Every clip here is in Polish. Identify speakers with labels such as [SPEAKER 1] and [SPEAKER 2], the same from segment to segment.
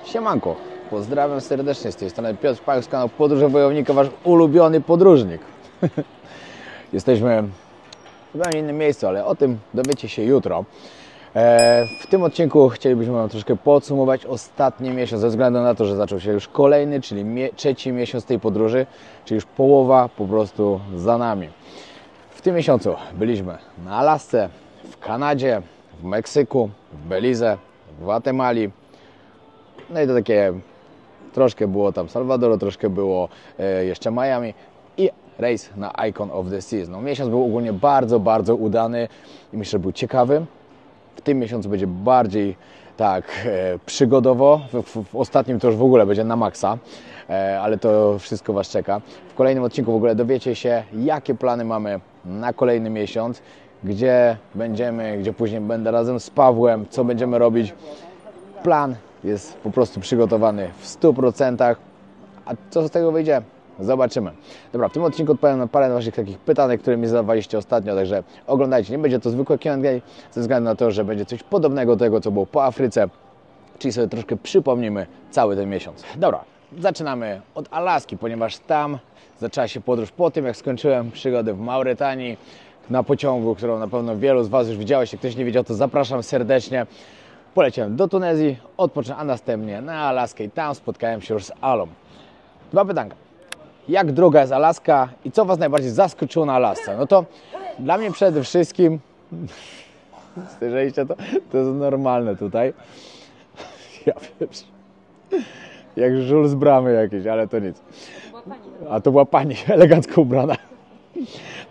[SPEAKER 1] Siemanko, pozdrawiam serdecznie z tej strony Piotr Pach z kanału Podróże Wojownika, wasz ulubiony podróżnik. Jesteśmy w zupełnie innym miejscu, ale o tym dowiecie się jutro. W tym odcinku chcielibyśmy Wam troszkę podsumować ostatni miesiąc, ze względu na to, że zaczął się już kolejny, czyli trzeci miesiąc tej podróży, czyli już połowa po prostu za nami. W tym miesiącu byliśmy na Alasce, w Kanadzie, w Meksyku, w Belize, w Gwatemali. No i to takie, troszkę było tam Salwadoru, troszkę było jeszcze Miami i rejs na Icon of the Seas. No, miesiąc był ogólnie bardzo udany i myślę, że był ciekawy. W tym miesiącu będzie bardziej tak przygodowo, w ostatnim to już w ogóle będzie na maksa, ale to wszystko Was czeka. W kolejnym odcinku w ogóle dowiecie się, jakie plany mamy na kolejny miesiąc, gdzie będziemy, gdzie później będę razem z Pawłem, co będziemy robić. Plan jest po prostu przygotowany w 100%, a co z tego wyjdzie? Zobaczymy. Dobra, w tym odcinku odpowiem na parę Waszych takich pytań, które mi zadawaliście ostatnio, także oglądajcie. Nie będzie to zwykłe Q&A, ze względu na to, że będzie coś podobnego do tego, co było po Afryce, czyli sobie troszkę przypomnimy cały ten miesiąc. Dobra, zaczynamy od Alaski, ponieważ tam zaczęła się podróż po tym, jak skończyłem przygodę w Mauretanii na pociągu, którą na pewno wielu z Was już widziałeś. Jak ktoś nie wiedział, to zapraszam serdecznie. Poleciałem do Tunezji, odpocząłem, a następnie na Alaskę i tam spotkałem się już z Alą. Dwa pytanka. Jak droga jest Alaska i co Was najbardziej zaskoczyło na Alasce? No to dla mnie przede wszystkim, słyszeliście to? To jest normalne tutaj. Ja wiesz, jak żul z bramy jakiś, ale to nic. A to była pani elegancko ubrana.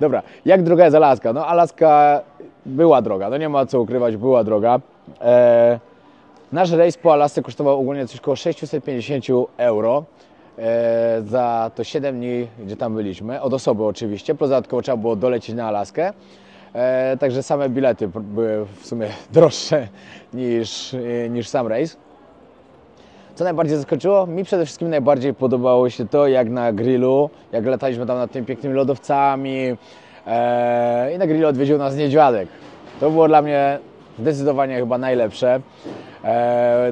[SPEAKER 1] Dobra, jak droga jest Alaska? No Alaska była droga, no nie ma co ukrywać, była droga. Nasz rejs po Alasce kosztował ogólnie coś około 650 euro. Za to 7 dni, gdzie tam byliśmy, od osoby oczywiście, plus dodatkowo trzeba było dolecieć na Alaskę, także same bilety były w sumie droższe niż sam rejs. Co najbardziej zaskoczyło? Mi przede wszystkim najbardziej podobało się to, jak na grillu, jak lataliśmy tam nad tymi pięknymi lodowcami i na grillu odwiedził nas niedźwiadek. To było dla mnie zdecydowanie chyba najlepsze,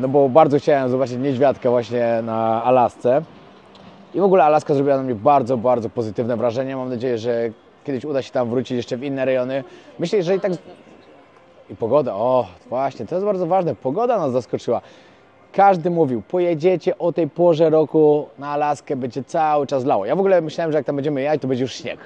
[SPEAKER 1] no bo bardzo chciałem zobaczyć niedźwiadka właśnie na Alasce. I w ogóle Alaska zrobiła na mnie bardzo pozytywne wrażenie. Mam nadzieję, że kiedyś uda się tam wrócić jeszcze w inne rejony. Myślę, że i tak... I pogoda, o właśnie, to jest bardzo ważne. Pogoda nas zaskoczyła. Każdy mówił, pojedziecie o tej porze roku na Alaskę, będzie cały czas lało. Ja w ogóle myślałem, że jak tam będziemy jechać, to będzie już śnieg.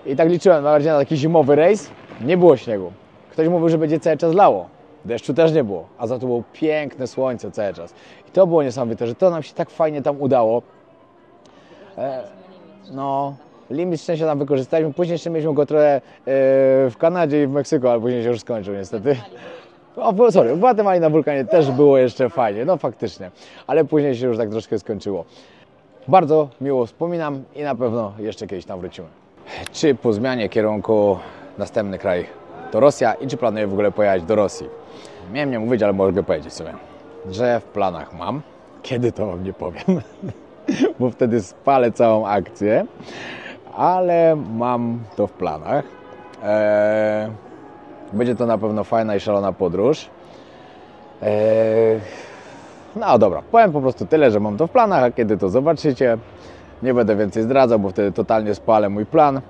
[SPEAKER 1] I tak liczyłem bardziej na taki zimowy rejs. Nie było śniegu. Ktoś mówił, że będzie cały czas lało. Deszczu też nie było, a za to było piękne słońce cały czas. I to było niesamowite, że to nam się tak fajnie tam udało. No, limit szczęścia tam wykorzystaliśmy. Później jeszcze mieliśmy go trochę w Kanadzie i w Meksyku, ale później się już skończył niestety. O, sorry, w Gwatemali na wulkanie też było jeszcze fajnie, no faktycznie. Ale później się już tak troszkę skończyło. Bardzo miło wspominam i na pewno jeszcze kiedyś tam wrócimy. Czy po zmianie kierunku następny kraj to Rosja i czy planuję w ogóle pojechać do Rosji? Miałem nie mówić, ale mogę powiedzieć sobie, że w planach mam. Kiedy to Wam nie powiem, bo wtedy spalę całą akcję, ale mam to w planach. Będzie to na pewno fajna i szalona podróż. No dobra, powiem po prostu tyle, że mam to w planach, a kiedy to zobaczycie, nie będę więcej zdradzał, bo wtedy totalnie spalę mój plan.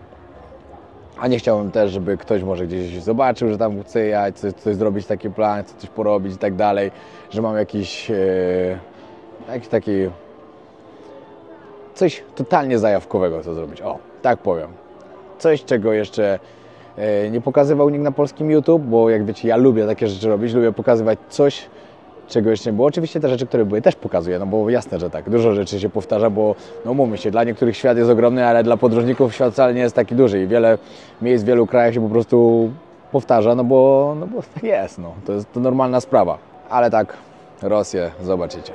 [SPEAKER 1] A nie chciałbym też, żeby ktoś może gdzieś zobaczył, że tam chce jechać, coś zrobić, taki plan, coś porobić i tak dalej, że mam jakiś taki coś totalnie zajawkowego co zrobić. O, tak powiem. Coś, czego jeszcze nie pokazywał nikt na polskim YouTube, bo jak wiecie, ja lubię takie rzeczy robić, lubię pokazywać coś, czego jeszcze nie było. Oczywiście te rzeczy, które były, też pokazuję, no bo jasne, że tak. Dużo rzeczy się powtarza, bo no umówmy się, dla niektórych świat jest ogromny, ale dla podróżników świat wcale nie jest taki duży i wiele miejsc w wielu krajach się po prostu powtarza, no bo tak jest, no. To jest to normalna sprawa. Ale tak, Rosję zobaczycie.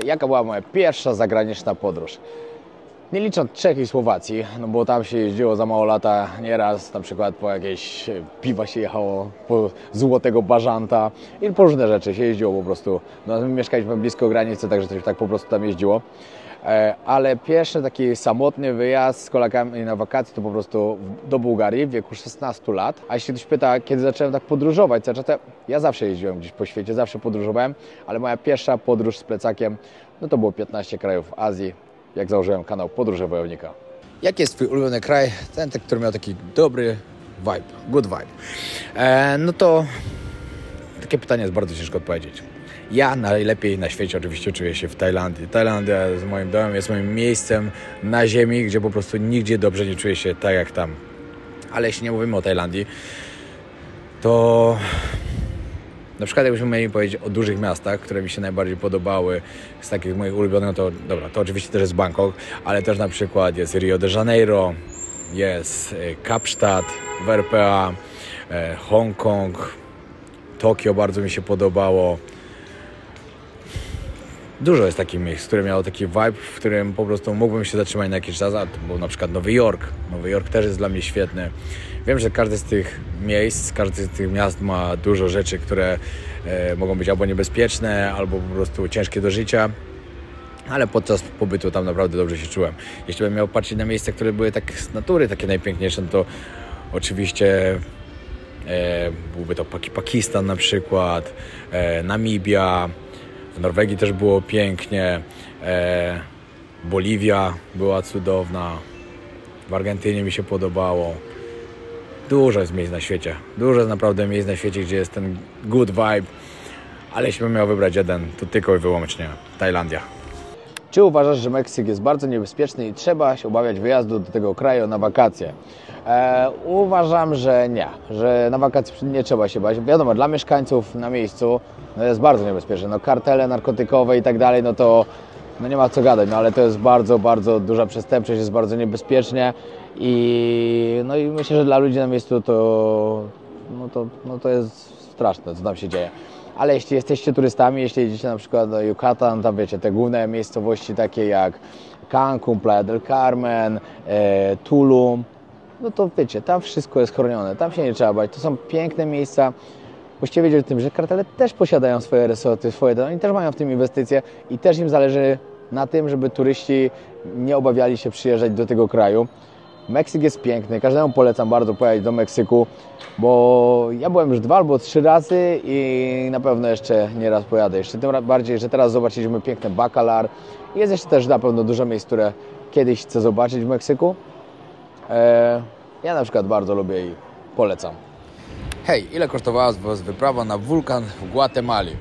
[SPEAKER 1] Jaka była moja pierwsza zagraniczna podróż? Nie licząc Czech i Słowacji, no bo tam się jeździło za mało lata nieraz, na przykład po jakieś piwa się jechało, po złotego bażanta i po różne rzeczy się jeździło po prostu. No, my mieszkaliśmy blisko granicy, także to się tak po prostu tam jeździło. Ale pierwszy taki samotny wyjazd z kolegami na wakacje to po prostu do Bułgarii w wieku 16 lat. A jeśli ktoś pyta, kiedy zacząłem tak podróżować, ja zawsze jeździłem gdzieś po świecie, zawsze podróżowałem, ale moja pierwsza podróż z plecakiem, no to było 15 krajów Azji, jak założyłem kanał Podróże Wojownika. Jaki jest Twój ulubiony kraj? Ten, który miał taki dobry vibe, good vibe. No to takie pytanie jest bardzo ciężko odpowiedzieć. Ja najlepiej na świecie oczywiście czuję się w Tajlandii. Tajlandia jest moim domem, jest moim miejscem na ziemi, gdzie po prostu nigdzie dobrze nie czuję się tak jak tam. Ale jeśli nie mówimy o Tajlandii, to na przykład jakbyśmy mieli powiedzieć o dużych miastach, które mi się najbardziej podobały, z takich moich ulubionych, to dobra, to oczywiście też jest Bangkok, ale też na przykład jest Rio de Janeiro, jest Kapsztad w RPA, Hongkong, Tokio bardzo mi się podobało. Dużo jest takich miejsc, które miało taki vibe, w którym po prostu mógłbym się zatrzymać na jakiś czas, a to był na przykład Nowy Jork. Nowy Jork też jest dla mnie świetny. Wiem, że każdy z tych miejsc, każdy z tych miast ma dużo rzeczy, które mogą być albo niebezpieczne, albo po prostu ciężkie do życia, ale podczas pobytu tam naprawdę dobrze się czułem. Jeśli bym miał patrzeć na miejsca, które były tak z natury takie najpiękniejsze, no to oczywiście byłby to Pakistan na przykład, Namibia, w Norwegii też było pięknie, Boliwia była cudowna, w Argentynie mi się podobało. Dużo jest miejsc na świecie, dużo jest naprawdę miejsc na świecie, gdzie jest ten good vibe, ale jeśli bym miał wybrać jeden, to tylko i wyłącznie Tajlandia. Czy uważasz, że Meksyk jest bardzo niebezpieczny i trzeba się obawiać wyjazdu do tego kraju na wakacje? Uważam, że nie, że na wakacje nie trzeba się bać. Wiadomo, dla mieszkańców na miejscu no jest bardzo niebezpieczne. No, kartele narkotykowe i tak dalej, no to no nie ma co gadać, no ale to jest bardzo, bardzo duża przestępczość, jest bardzo niebezpiecznie i myślę, że dla ludzi na miejscu to jest straszne, co tam się dzieje. Ale jeśli jesteście turystami, jeśli jedziecie na przykład do Yucatan, tam wiecie, te główne miejscowości takie jak Cancun, Playa del Carmen, Tulum, no to wiecie, tam wszystko jest chronione, tam się nie trzeba bać, to są piękne miejsca. Musicie wiedzieć o tym, że kartele też posiadają swoje resorty, oni też mają w tym inwestycje i też im zależy na tym, żeby turyści nie obawiali się przyjeżdżać do tego kraju. Meksyk jest piękny, każdemu polecam bardzo pojechać do Meksyku, bo ja byłem już 2 albo 3 razy i na pewno jeszcze nie raz pojadę. Jeszcze tym bardziej, że teraz zobaczyliśmy piękny Bacalar. Jest jeszcze też na pewno dużo miejsc, które kiedyś chcę zobaczyć w Meksyku. Ja na przykład bardzo lubię i polecam. Hej, ile kosztowała Was wyprawa na wulkan w Gwatemali?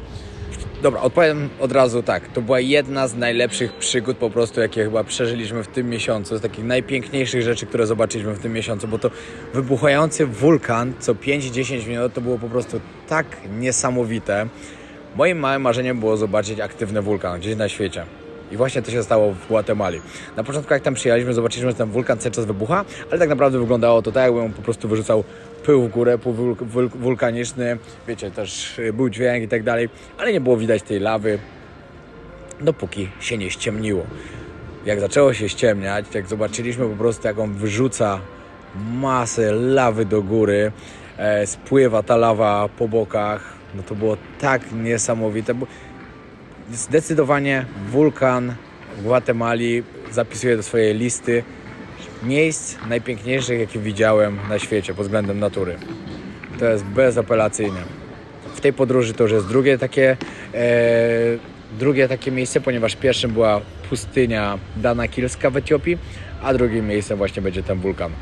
[SPEAKER 1] Dobra, odpowiem od razu tak. To była jedna z najlepszych przygód po prostu, jakie chyba przeżyliśmy w tym miesiącu. Z takich najpiękniejszych rzeczy, które zobaczyliśmy w tym miesiącu, bo to wybuchający wulkan co 5-10 minut to było po prostu tak niesamowite. Moim małym marzeniem było zobaczyć aktywny wulkan gdzieś na świecie. I właśnie to się stało w Gwatemali. Na początku jak tam przyjechaliśmy, zobaczyliśmy, że ten wulkan cały czas wybucha, ale tak naprawdę wyglądało to tak, jakby on po prostu wyrzucał pył w górę, pył wulkaniczny, wiecie, też był dźwięk i tak dalej, ale nie było widać tej lawy, dopóki się nie ściemniło. Jak zaczęło się ściemniać, jak zobaczyliśmy po prostu, jak on wyrzuca masę lawy do góry, spływa ta lawa po bokach, no to było tak niesamowite. Zdecydowanie wulkan w Gwatemali zapisuje do swojej listy miejsc najpiękniejszych, jakie widziałem na świecie pod względem natury. To jest bezapelacyjne. W tej podróży to już jest drugie takie miejsce, ponieważ pierwszym była pustynia Danakilska w Etiopii, a drugim miejscem właśnie będzie ten wulkan.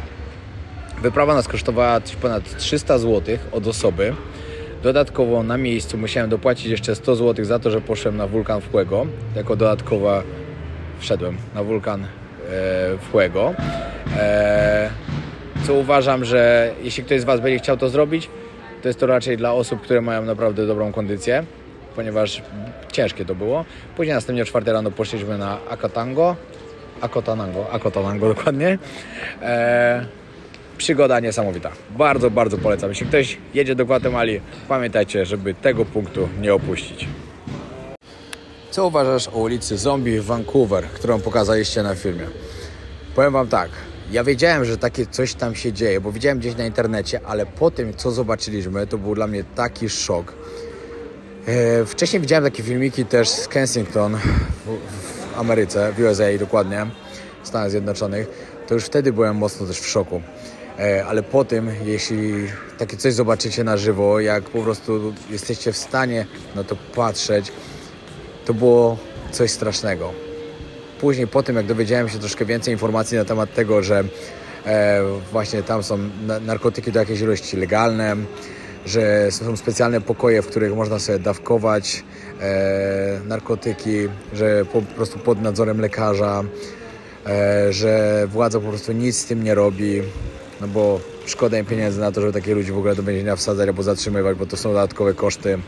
[SPEAKER 1] Wyprawa nas kosztowała coś ponad 300 zł od osoby. Dodatkowo na miejscu musiałem dopłacić jeszcze 100 zł za to, że poszedłem na wulkan Fuego. Jako dodatkowa wszedłem na wulkan Fuego. Co uważam, że jeśli ktoś z Was będzie chciał to zrobić, to jest to raczej dla osób, które mają naprawdę dobrą kondycję, ponieważ ciężkie to było. Później następnie o 4 rano poszliśmy na Akotanango dokładnie. Przygoda niesamowita. Bardzo, bardzo polecam. Jeśli ktoś jedzie do Gwatemali, pamiętajcie, żeby tego punktu nie opuścić. Co uważasz o ulicy Zombie w Vancouver, którą pokazaliście na filmie? Powiem wam tak, ja wiedziałem, że takie coś tam się dzieje, bo widziałem gdzieś na internecie, ale po tym, co zobaczyliśmy, to był dla mnie taki szok. Wcześniej widziałem takie filmiki też z Kensington w Ameryce, w USA dokładnie, w Stanach Zjednoczonych. To już wtedy byłem mocno też w szoku. Ale po tym, jeśli takie coś zobaczycie na żywo, jak po prostu jesteście w stanie na to patrzeć, to było coś strasznego. Później po tym, jak dowiedziałem się troszkę więcej informacji na temat tego, że właśnie tam są narkotyki do jakiejś ilości legalne, że są specjalne pokoje, w których można sobie dawkować narkotyki, że po prostu pod nadzorem lekarza, że władza po prostu nic z tym nie robi, no bo szkoda im pieniędzy na to, żeby takie ludzi w ogóle do więzienia wsadzać albo zatrzymywać, bo to są dodatkowe koszty.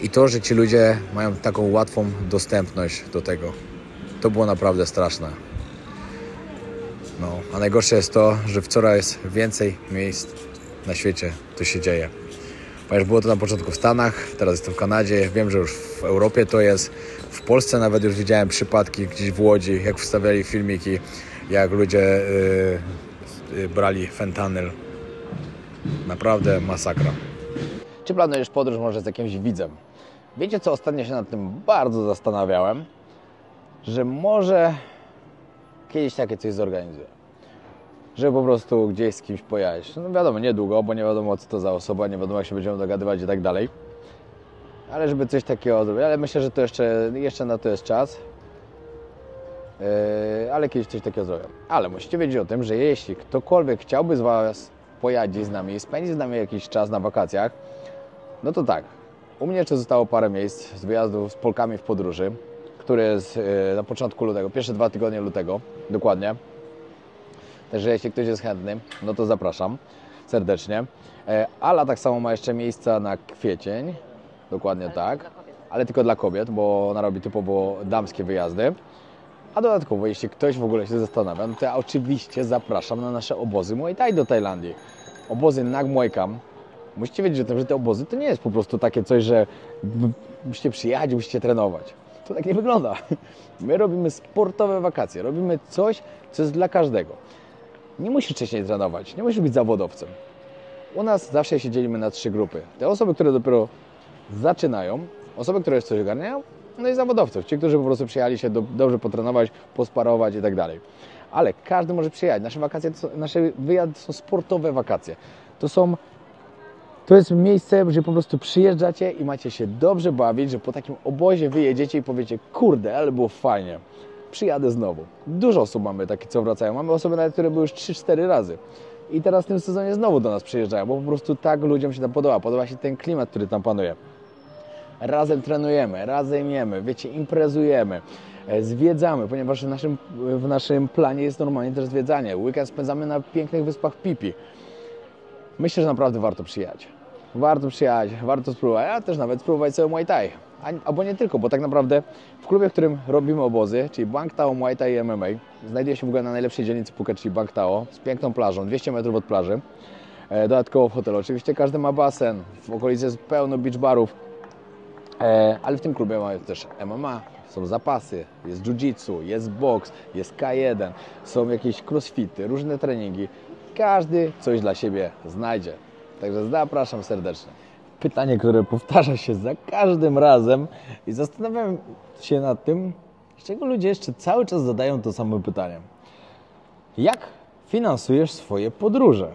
[SPEAKER 1] I to, że ci ludzie mają taką łatwą dostępność do tego, to było naprawdę straszne. No, a najgorsze jest to, że w coraz więcej miejsc na świecie to się dzieje. Ponieważ było to na początku w Stanach, teraz jestem w Kanadzie, wiem, że już w Europie to jest. W Polsce nawet już widziałem przypadki gdzieś w Łodzi, jak wstawiali filmiki, jak ludzie brali fentanyl. Naprawdę masakra. Czy planujesz podróż może z jakimś widzem? Wiecie co, ostatnio się nad tym bardzo zastanawiałem, że może kiedyś takie coś zorganizuję. Żeby po prostu gdzieś z kimś pojechać. No wiadomo, niedługo, bo nie wiadomo co to za osoba, nie wiadomo jak się będziemy dogadywać i tak dalej. Ale żeby coś takiego zrobić, ale myślę, że to jeszcze na to jest czas. Ale kiedyś coś takiego zrobię. Ale musicie wiedzieć o tym, że jeśli ktokolwiek chciałby z Was pojechać z nami i spędzić z nami jakiś czas na wakacjach, no to tak, u mnie jeszcze zostało parę miejsc z wyjazdu z Polkami w podróży, który jest na początku lutego, pierwsze 2 tygodnie lutego, dokładnie. Także jeśli ktoś jest chętny, no to zapraszam serdecznie. Ala tak samo ma jeszcze miejsca na kwiecień, dokładnie tak, ale tylko dla kobiet, bo ona robi typowo damskie wyjazdy. A dodatkowo, jeśli ktoś w ogóle się zastanawia, no to ja oczywiście zapraszam na nasze obozy Muay Thai do Tajlandii. Obozy Nag Muay Kam. Musicie wiedzieć o tym, że te obozy to nie jest po prostu takie coś, że musicie przyjechać, musicie trenować. To tak nie wygląda. My robimy sportowe wakacje, robimy coś, co jest dla każdego. Nie musisz wcześniej trenować, nie musisz być zawodowcem. U nas zawsze się dzielimy na 3 grupy. Te osoby, które dopiero zaczynają, osoby, które już coś ogarniają, no i zawodowców. Ci, którzy po prostu przyjechali się dobrze potrenować, posparować i tak dalej. Ale każdy może przyjechać. Nasze wyjazdy są sportowe wakacje. To jest miejsce, gdzie po prostu przyjeżdżacie i macie się dobrze bawić, że po takim obozie wyjedziecie i powiecie, kurde, ale było fajnie. Przyjadę znowu. Dużo osób mamy takie, co wracają. Mamy osoby nawet, które były już 3-4 razy. I teraz w tym sezonie znowu do nas przyjeżdżają, bo po prostu tak ludziom się tam podoba. Podoba się ten klimat, który tam panuje. Razem trenujemy, razem jemy, wiecie, imprezujemy, zwiedzamy, ponieważ w naszym planie jest normalnie też zwiedzanie. Weekend spędzamy na pięknych wyspach Pipi. Myślę, że naprawdę warto przyjechać. Warto przyjechać, warto spróbować, a też nawet spróbować sobie Muay Thai. Albo nie tylko, bo tak naprawdę w klubie, w którym robimy obozy, czyli Bang Tao, Muay Thai i MMA, znajduje się w ogóle na najlepszej dzielnicy Phuket, czyli Bang Tao, z piękną plażą, 200 metrów od plaży. Dodatkowo w hotelu. Oczywiście każdy ma basen, w okolicy jest pełno beach barów, ale w tym klubie mamy też MMA, są zapasy, jest jiu-jitsu, jest boks, jest K1, są jakieś crossfity, różne treningi. Każdy coś dla siebie znajdzie. Także zapraszam serdecznie. Pytanie, które powtarza się za każdym razem i zastanawiam się nad tym, dlaczego ludzie jeszcze cały czas zadają to samo pytanie. Jak finansujesz swoje podróże?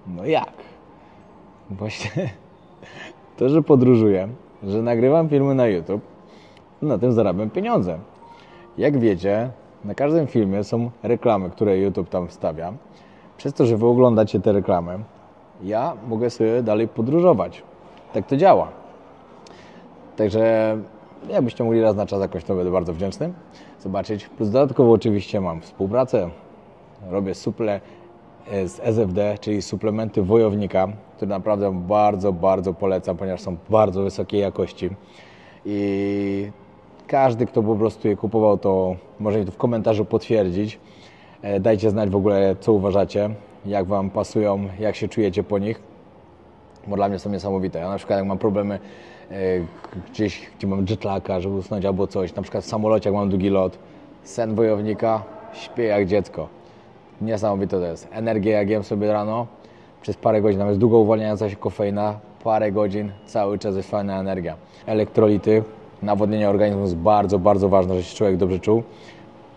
[SPEAKER 1] No jak? Właśnie to, że podróżuję, że nagrywam filmy na YouTube, na tym zarabiam pieniądze. Jak wiecie, na każdym filmie są reklamy, które YouTube tam wstawia. Przez to, że wy oglądacie te reklamy, ja mogę sobie dalej podróżować. Tak to działa. Także jakbyście mogli raz na czas jakoś, to będę bardzo wdzięczny zobaczyć. Plus dodatkowo oczywiście mam współpracę. Robię suple z SFD, czyli suplementy wojownika, które naprawdę bardzo, bardzo polecam, ponieważ są bardzo wysokiej jakości. I każdy, kto po prostu je kupował, to może mi to w komentarzu potwierdzić. Dajcie znać w ogóle, co uważacie, jak Wam pasują, jak się czujecie po nich, bo dla mnie są niesamowite. Ja na przykład jak mam problemy gdzieś, gdzie mam jetlag'a, żeby usnąć albo coś, na przykład w samolocie, jak mam długi lot, sen wojownika śpię jak dziecko. Niesamowite to jest. Energia jak jem sobie rano, przez parę godzin, nawet długo uwalniająca się kofeina, parę godzin, cały czas jest fajna energia. Elektrolity, nawodnienie organizmu jest bardzo, bardzo ważne, żeby się człowiek dobrze czuł.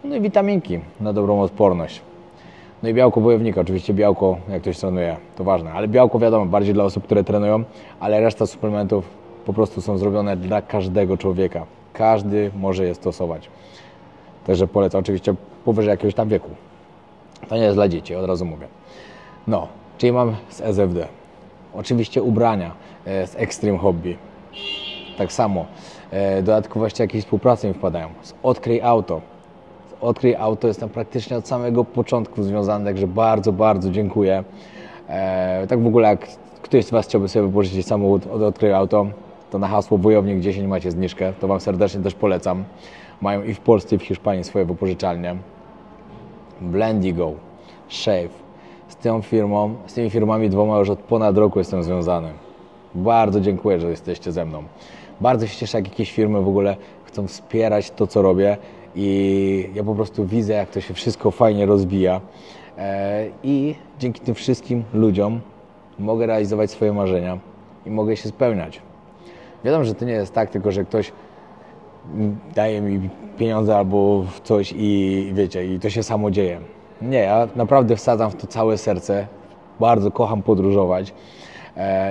[SPEAKER 1] No i witaminki na dobrą odporność. No i białko bojownika, oczywiście białko, jak ktoś trenuje, to ważne, ale białko wiadomo, bardziej dla osób, które trenują, ale reszta suplementów po prostu są zrobione dla każdego człowieka. Każdy może je stosować. Także polecam, oczywiście powyżej jakiegoś tam wieku. To nie jest dla dzieci, od razu mówię. No, czyli mam z SFD. Oczywiście ubrania z Extreme Hobby. Tak samo. Dodatkowo jeszcze jakieś współprace mi wpadają. Z Odkryj Auto. Odkryj Auto jest tam praktycznie od samego początku związany, także bardzo, bardzo dziękuję. Tak w ogóle jak ktoś z Was chciałby sobie wypożyczyć samochód od Odkryj Auto, to na hasło Wojownik 10 macie zniżkę, to Wam serdecznie też polecam. Mają i w Polsce, i w Hiszpanii swoje wypożyczalnie. Blendigo, Shave. Z tymi firmami dwoma już od ponad roku jestem związany. Bardzo dziękuję, że jesteście ze mną. Bardzo się cieszę, jak jakieś firmy w ogóle chcą wspierać to, co robię. I ja po prostu widzę, jak to się wszystko fajnie rozwija i dzięki tym wszystkim ludziom mogę realizować swoje marzenia i mogę się spełniać. Wiadomo, że to nie jest tak, tylko że ktoś daje mi pieniądze albo coś i wiecie, i to się samo dzieje. Nie, ja naprawdę wsadzam w to całe serce, bardzo kocham podróżować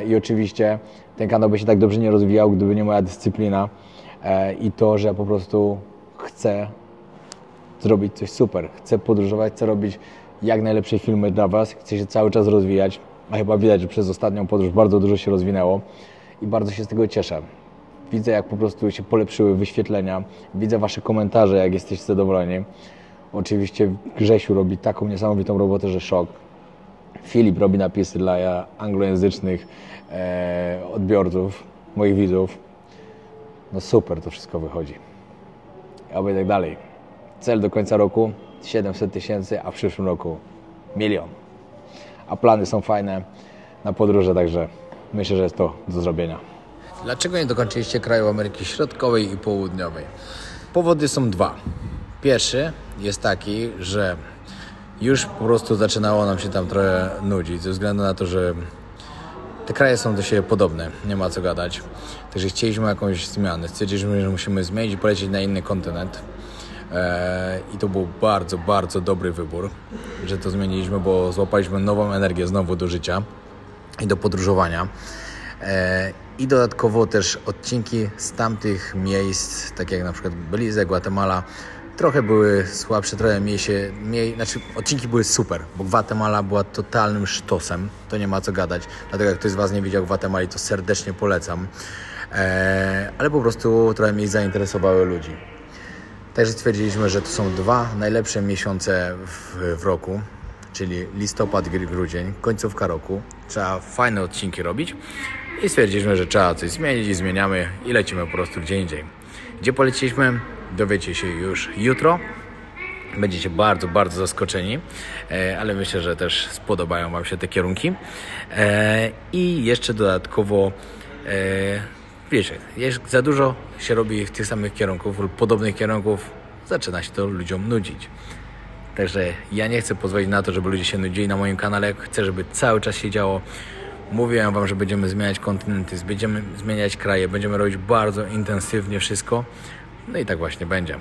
[SPEAKER 1] i oczywiście ten kanał by się tak dobrze nie rozwijał, gdyby nie moja dyscyplina i to, że ja po prostu chcę zrobić coś super, chcę podróżować, chcę robić jak najlepsze filmy dla Was, chcę się cały czas rozwijać, a chyba widać, że przez ostatnią podróż bardzo dużo się rozwinęło i bardzo się z tego cieszę. Widzę, jak po prostu się polepszyły wyświetlenia, widzę Wasze komentarze, jak jesteście zadowoleni. Oczywiście Grzesiu robi taką niesamowitą robotę, że szok. Filip robi napisy dla anglojęzycznych odbiorców, moich widzów. No super to wszystko wychodzi. Oby tak dalej. Cel do końca roku 700 000, a w przyszłym roku 1 000 000. A plany są fajne na podróże, także myślę, że jest to do zrobienia. Dlaczego nie dokończyliście kraju Ameryki Środkowej i Południowej? Powody są dwa. Pierwszy jest taki, że już po prostu zaczynało nam się tam trochę nudzić, ze względu na to, że te kraje są do siebie podobne, nie ma co gadać. Także chcieliśmy jakąś zmianę. Stwierdziliśmy, że musimy zmienić i polecieć na inny kontynent. I to był bardzo, bardzo dobry wybór, że to zmieniliśmy, bo złapaliśmy nową energię znowu do życia i do podróżowania. I dodatkowo też odcinki z tamtych miejsc, takie jak na przykład Belize, Gwatemala, trochę były słabsze, trochę odcinki były super, bo Gwatemala była totalnym sztosem, to nie ma co gadać, dlatego jak ktoś z Was nie widział Gwatemali, to serdecznie polecam, ale po prostu trochę miejsc zainteresowały ludzi. Także stwierdziliśmy, że to są dwa najlepsze miesiące w roku, czyli listopad, grudzień, końcówka roku, trzeba fajne odcinki robić i stwierdziliśmy, że trzeba coś zmienić i zmieniamy i lecimy po prostu gdzie indziej. Gdzie poleciliśmy? Dowiecie się już jutro. Będziecie bardzo, bardzo zaskoczeni, ale myślę, że też spodobają Wam się te kierunki. I jeszcze dodatkowo, wiecie, za dużo się robi tych samych kierunków lub podobnych kierunków, zaczyna się to ludziom nudzić. Także ja nie chcę pozwolić na to, żeby ludzie się nudzili na moim kanale. Chcę, żeby cały czas się działo. Mówiłem Wam, że będziemy zmieniać kontynenty, będziemy zmieniać kraje, będziemy robić bardzo intensywnie wszystko. No i tak właśnie będzie.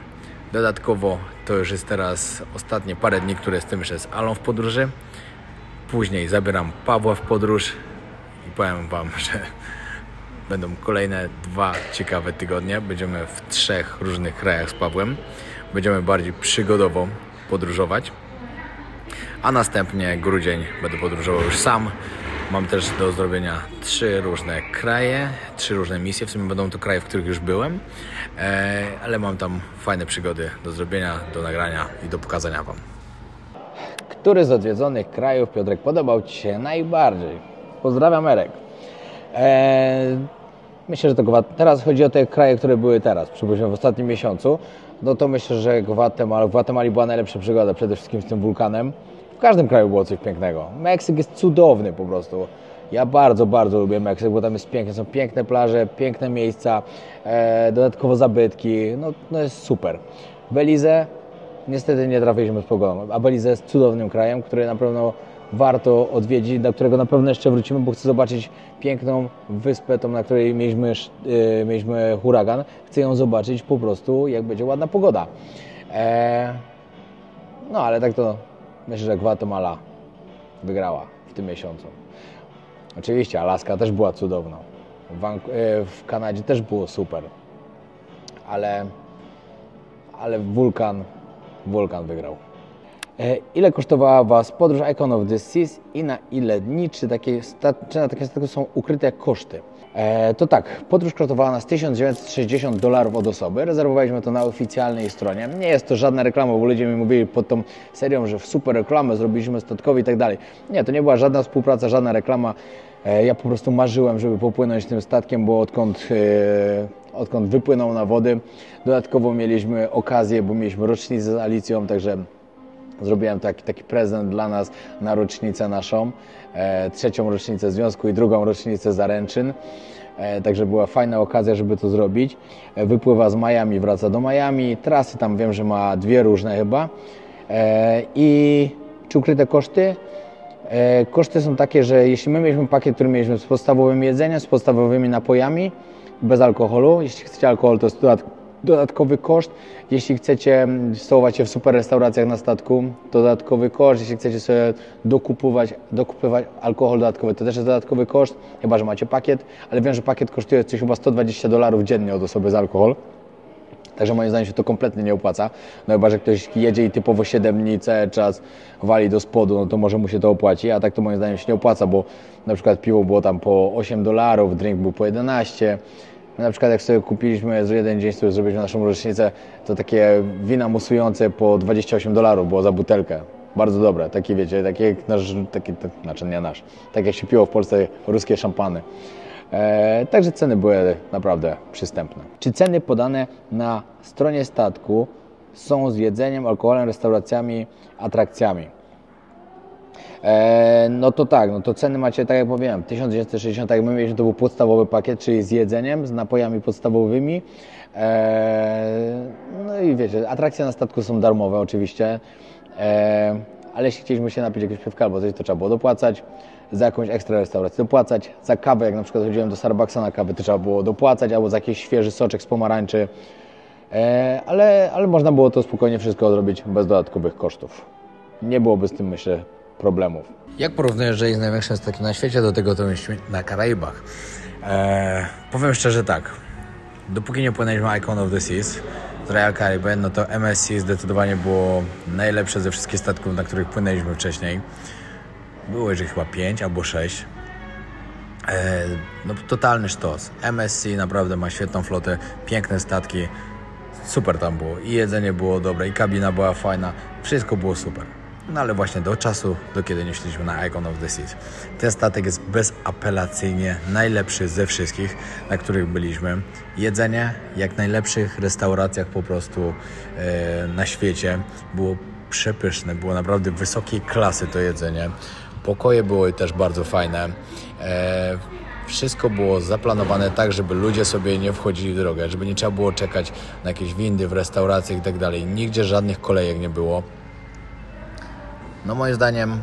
[SPEAKER 1] Dodatkowo to już jest teraz ostatnie parę dni, które jestem jeszcze z Alą w podróży. Później zabieram Pawła w podróż i powiem Wam, że będą kolejne 2 ciekawe tygodnie. Będziemy w 3 różnych krajach z Pawłem. Będziemy bardziej przygodowo podróżować. A następnie grudzień będę podróżował już sam. Mam też do zrobienia 3 różne kraje, 3 różne misje. W sumie będą to kraje, w których już byłem. Ale mam tam fajne przygody do zrobienia, do nagrania i do pokazania Wam. Który z odwiedzonych krajów, Piotrek, podobał Ci się najbardziej? Pozdrawiam, Erek. Myślę, że to teraz chodzi o te kraje, które były teraz, przypuśćmy w ostatnim miesiącu. No to myślę, że w Gwatemali była najlepsza przygoda, przede wszystkim z tym wulkanem. W każdym kraju było coś pięknego. Meksyk jest cudowny po prostu. Ja bardzo, bardzo lubię Meksyk, bo tam jest pięknie, są piękne plaże, piękne miejsca, dodatkowo zabytki, no jest super. Belize niestety nie trafiliśmy z pogodą. A Belize jest cudownym krajem, który na pewno warto odwiedzić, do którego na pewno jeszcze wrócimy, bo chcę zobaczyć piękną wyspę, tą, na której mieliśmy huragan. Chcę ją zobaczyć po prostu, jak będzie ładna pogoda. No ale tak to myślę, że Gwatemala wygrała w tym miesiącu. Oczywiście Alaska też była cudowna. W Kanadzie też było super. Ale wulkan wygrał. Ile kosztowała Was podróż Icon of the Seas i na ile dni? Czy na takie statki są ukryte koszty? To tak, podróż kosztowała nas $1960 od osoby. Rezerwowaliśmy to na oficjalnej stronie. Nie jest to żadna reklama, bo ludzie mi mówili pod tą serią, że super reklamę zrobiliśmy statkowi i tak dalej. Nie, to nie była żadna współpraca, żadna reklama. Ja po prostu marzyłem, żeby popłynąć tym statkiem, bo odkąd wypłynął na wody, dodatkowo mieliśmy okazję, bo mieliśmy rocznicę z Alicją, także zrobiłem taki prezent dla nas na rocznicę naszą, 3. rocznicę związku i 2. rocznicę zaręczyn. Także była fajna okazja, żeby to zrobić. Wypływa z Miami, wraca do Miami. Trasy tam wiem, że ma 2 różne chyba. I czy ukryte koszty? Koszty są takie, że jeśli my mieliśmy pakiet, który mieliśmy z podstawowym jedzeniem, z podstawowymi napojami, bez alkoholu, jeśli chcecie alkohol, to jest dodatkowy koszt. Jeśli chcecie stołować się w super restauracjach na statku, to dodatkowy koszt. Jeśli chcecie sobie dokupywać alkohol dodatkowy, to też jest dodatkowy koszt, chyba że macie pakiet, ale wiem, że pakiet kosztuje coś chyba $120 dziennie od osoby za alkohol. Także moim zdaniem się to kompletnie nie opłaca. No chyba, że ktoś jedzie i typowo 7 dni cały czas wali do spodu, no to może mu się to opłaci, a tak to moim zdaniem się nie opłaca, bo na przykład piwo było tam po $8, drink był po 11. Na przykład jak sobie kupiliśmy jeden dzień, sobie zrobiliśmy naszą rocznicę, to takie wina musujące po $28 było za butelkę. Bardzo dobre, takie wiecie, takie jak znaczy nie nasz, tak jak się piło w Polsce ruskie szampany. Także ceny były naprawdę przystępne. Czy ceny podane na stronie statku są z jedzeniem, alkoholem, restauracjami, atrakcjami? No to tak, no to ceny macie, tak jak mówiłem, 1960, tak jak my mieliśmy, to był podstawowy pakiet, czyli z jedzeniem, z napojami podstawowymi. No i wiecie, atrakcje na statku są darmowe oczywiście, ale jeśli chcieliśmy się napić jakiegoś piwka albo coś, to trzeba było dopłacać. Za jakąś ekstra restaurację dopłacać, za kawę, jak na przykład chodziłem do Starbucksa na kawę, to trzeba było dopłacać, albo za jakiś świeży soczek z pomarańczy, ale można było to spokojnie wszystko odrobić bez dodatkowych kosztów. Nie byłoby z tym, myślę, problemów. Jak porównujesz, że jest największym statkiem na świecie do tego, to na Karaibach? Powiem szczerze tak, dopóki nie płynęliśmy Icon of the Seas z Royal Caribbean, no to MSC zdecydowanie było najlepsze ze wszystkich statków, na których płynęliśmy wcześniej. Było już chyba 5 albo 6. No totalny sztos. MSC naprawdę ma świetną flotę, piękne statki. Super tam było. I jedzenie było dobre, i kabina była fajna. Wszystko było super. No ale właśnie do czasu, do kiedy nie szliśmy na Icon of the Seas. Ten statek jest bezapelacyjnie najlepszy ze wszystkich, na których byliśmy. Jedzenie jak w najlepszych restauracjach po prostu na świecie. Było przepyszne, było naprawdę wysokiej klasy to jedzenie. Pokoje były też bardzo fajne. Wszystko było zaplanowane tak, żeby ludzie sobie nie wchodzili w drogę, żeby nie trzeba było czekać na jakieś windy w restauracjach i tak dalej. Nigdzie żadnych kolejek nie było. No moim zdaniem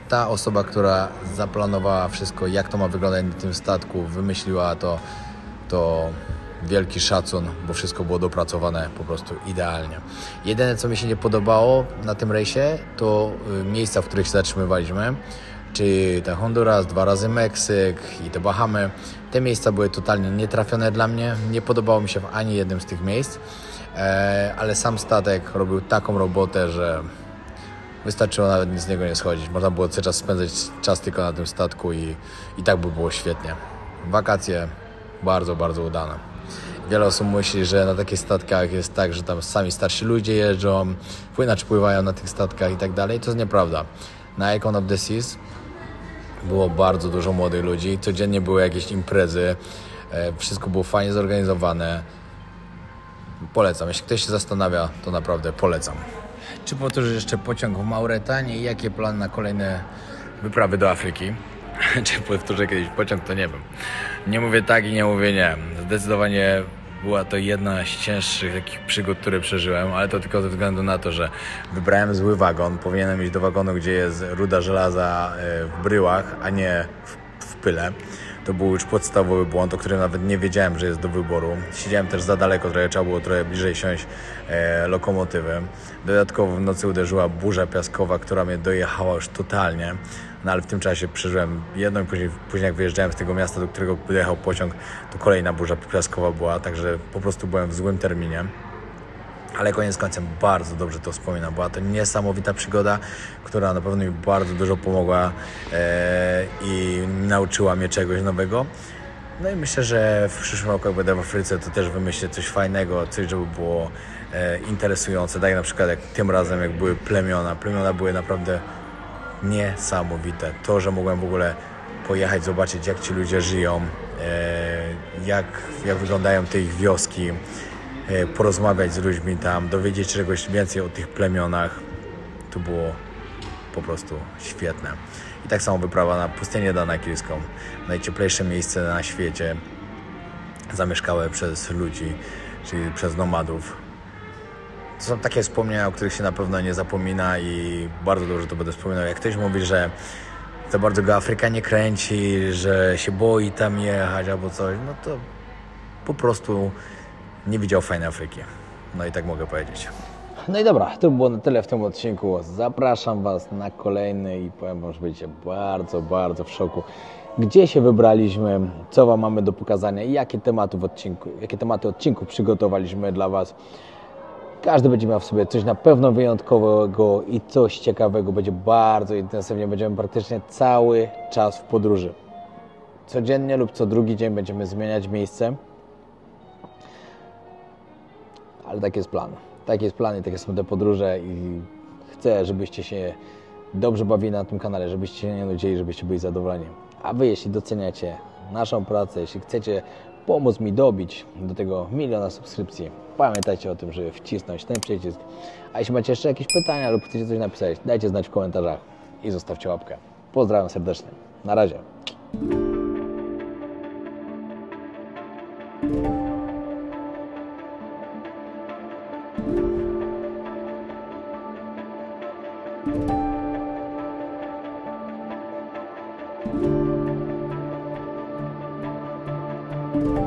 [SPEAKER 1] ta osoba, która zaplanowała wszystko, jak to ma wyglądać na tym statku, wymyśliła to wielki szacun, bo wszystko było dopracowane po prostu idealnie. Jedyne, co mi się nie podobało na tym rejsie, to miejsca, w których się zatrzymywaliśmy, czyli ten Honduras, 2 razy Meksyk i te Bahamy. Te miejsca były totalnie nietrafione dla mnie, nie podobało mi się w ani jednym z tych miejsc, ale sam statek robił taką robotę, że wystarczyło nawet nic z niego nie schodzić. Można było cały czas spędzać czas tylko na tym statku i tak by było świetnie. Wakacje bardzo, bardzo udane. Wiele osób myśli, że na takich statkach jest tak, że tam sami starsi ludzie jeżdżą, pływają na tych statkach i tak dalej. To jest nieprawda. Na Icon of the Seas było bardzo dużo młodych ludzi, codziennie były jakieś imprezy, wszystko było fajnie zorganizowane. Polecam, jeśli ktoś się zastanawia, to naprawdę polecam. Czy powtórzysz jeszcze pociąg w Mauretanii i jakie plany na kolejne wyprawy do Afryki? Czy powtórzę kiedyś pociąg, to nie wiem. Nie mówię tak i nie mówię nie. Zdecydowanie była to jedna z cięższych takich przygód, które przeżyłem, ale to tylko ze względu na to, że wybrałem zły wagon. Powinienem iść do wagonu, gdzie jest ruda żelaza w bryłach, a nie w pyle. To był już podstawowy błąd, o którym nawet nie wiedziałem, że jest do wyboru. Siedziałem też za daleko, trzeba było trochę bliżej siąść lokomotywy. Dodatkowo w nocy uderzyła burza piaskowa, która mnie dojechała już totalnie. No ale w tym czasie przeżyłem jedną i później jak wyjeżdżałem z tego miasta, do którego dojechał pociąg, to kolejna burza piaskowa była, także po prostu byłem w złym terminie. Ale koniec końcem bardzo dobrze to wspominam. Była to niesamowita przygoda, która na pewno mi bardzo dużo pomogła i nauczyła mnie czegoś nowego. No i myślę, że w przyszłym roku, jak będę w Afryce, to też wymyślę coś fajnego, coś, żeby było interesujące. Tak jak na przykład jak tym razem, jak były plemiona. Plemiona były naprawdę niesamowite. To, że mogłem w ogóle pojechać, zobaczyć, jak ci ludzie żyją, jak wyglądają te ich wioski, porozmawiać z ludźmi tam, dowiedzieć się czegoś więcej o tych plemionach. To było po prostu świetne. I tak samo wyprawa na pustynię danakilską. Najcieplejsze miejsce na świecie, zamieszkałe przez ludzi, czyli przez nomadów. To są takie wspomnienia, o których się na pewno nie zapomina i bardzo dobrze to będę wspominał. Jak ktoś mówi, że za bardzo go Afryka nie kręci, że się boi tam jechać albo coś, no to po prostu nie widział fajnej Afryki. No i tak mogę powiedzieć. No i dobra, to było na tyle w tym odcinku. Zapraszam Was na kolejny i powiem Wam, że będziecie bardzo, bardzo w szoku. Gdzie się wybraliśmy, co Wam mamy do pokazania i jakie tematy odcinku przygotowaliśmy dla Was. Każdy będzie miał w sobie coś na pewno wyjątkowego i coś ciekawego. Będzie bardzo intensywnie. Będziemy praktycznie cały czas w podróży. Codziennie lub co drugi dzień będziemy zmieniać miejsce. Ale taki jest plan. Taki jest plan i takie są te podróże i chcę, żebyście się dobrze bawili na tym kanale, żebyście się nie nudzili, żebyście byli zadowoleni. A Wy, jeśli doceniacie naszą pracę, jeśli chcecie pomóc mi dobić do tego 1 miliona subskrypcji, pamiętajcie o tym, żeby wcisnąć ten przycisk. A jeśli macie jeszcze jakieś pytania lub chcecie coś napisać, dajcie znać w komentarzach i zostawcie łapkę. Pozdrawiam serdecznie. Na razie.
[SPEAKER 2] Thank you.